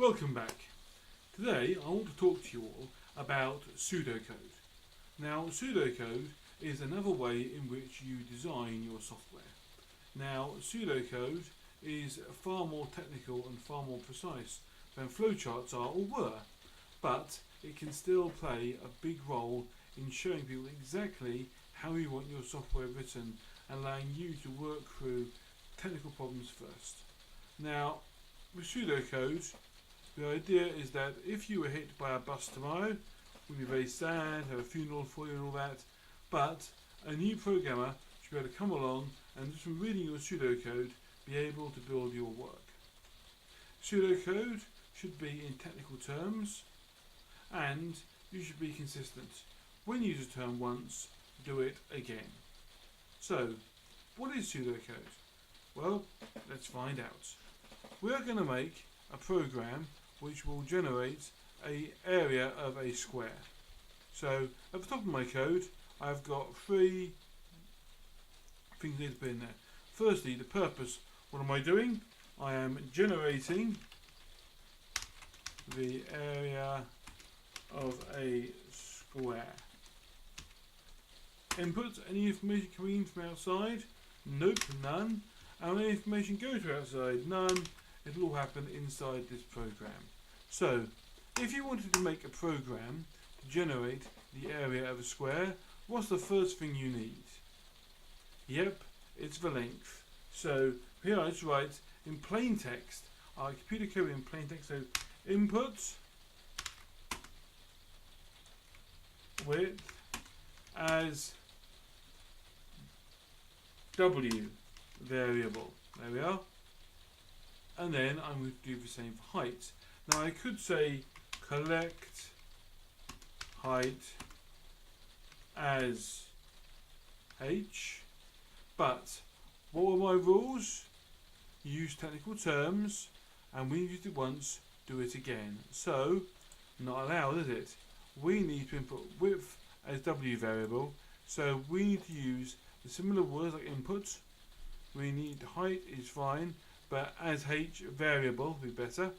Welcome back. Today I want to talk to you all about pseudocode. Now, pseudocode is another way in which you design your software. Now, pseudocode is far more technical and far more precise than flowcharts are or were, but it can still play a big role in showing people exactly how you want your software written and allowing you to work through technical problems first. Now, with pseudocode, the idea is that if you were hit by a bus tomorrow, we'd be very sad, have a funeral for you and all that, but a new programmer should be able to come along and just from reading your pseudocode be able to build your work. Pseudocode should be in technical terms and you should be consistent. When you use a term once, do it again. So, what is pseudocode? Well, let's find out. We are going to make a program which will generate an area of a square. So at the top of my code I've got three things I need to put in there. Firstly, the purpose. What am I doing? I am generating the area of a square. Input, any information coming in from outside? Nope, none. And when any information goes to outside? None. It'll all happen inside this program. So, if you wanted to make a program to generate the area of a square, what's the first thing you need? Yep, it's the length. So, here I just write in plain text, our computer code in plain text, so input width as W variable. There we are. And then I'm going to do the same for height. Now I could say collect height as h, but what were my rules? Use technical terms, and we used it once, do it again. So, not allowed, is it? We need to input width as w variable, so we need to use the similar words like input. We need height is fine, but as h variable would be better.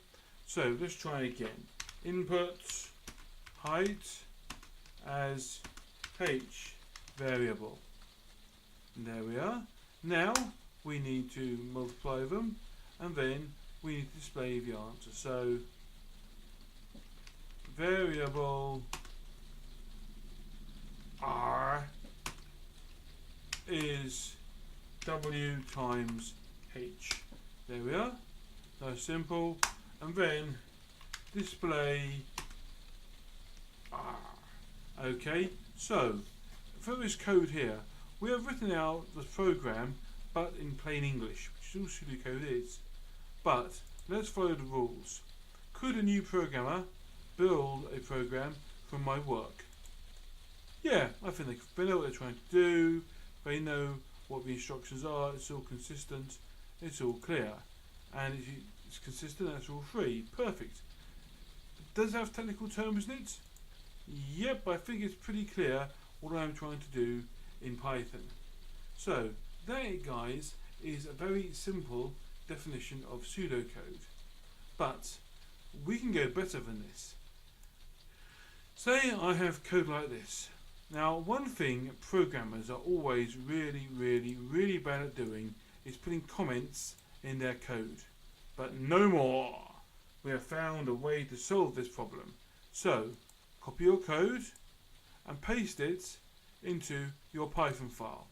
So let's try again. Input height as h variable. And there we are. Now we need to multiply them and then we need to display the answer. So variable r is w times h. There we are. Nice, simple. And then display R. Okay, so for this code here, we have written out the program, but in plain English, which is all pseudocode is. But let's follow the rules. Could a new programmer build a program from my work? Yeah, I think they know what they're trying to do. They know what the instructions are. It's all consistent. It's all clear. And if it's consistent, that's all three. Perfect. Does it have technical terms in it? Yep, I think it's pretty clear what I'm trying to do in Python. So, that, guys, is a very simple definition of pseudocode. But we can go better than this. Say I have code like this. Now, one thing programmers are always really bad at doing is putting comments in their code. But no more. We have found a way to solve this problem. So, copy your code and paste it into your Python file.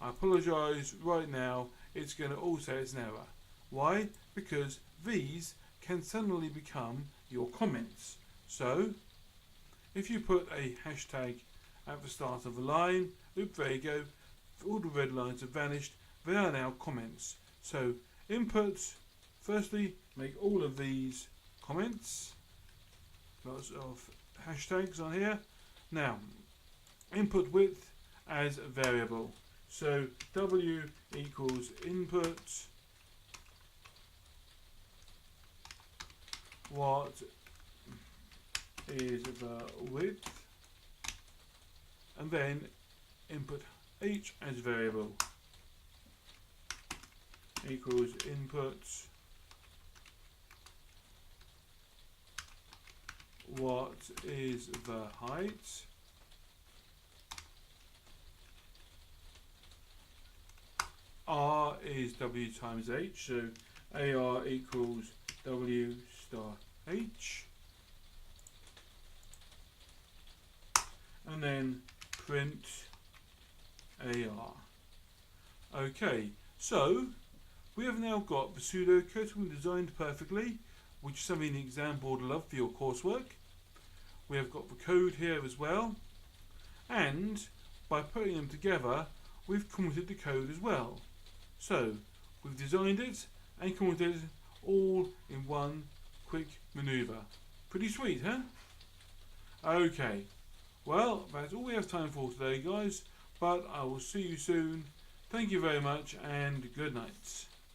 I apologise right now, it's going to all say it's an error. Why? Because these can suddenly become your comments. So, if you put a hashtag at the start of a line, oops, there you go, all the red lines have vanished, they are now comments. So, input, firstly, make all of these comments, lots of hashtags on here. Now, input width as a variable. So w equals input what is the width, and then input h as variable equals input what is the height R is W times H, so AR equals W star H, and then print AR. Okay, so we have now got the pseudo code designed perfectly, which is something the exam board will love for your coursework. We have got the code here as well, and by putting them together we've commented the code as well. So we've designed it and commented it all in one quick maneuver. Pretty sweet, huh? Okay, well, that's all we have time for today, guys, but I will see you soon. Thank you very much and good night.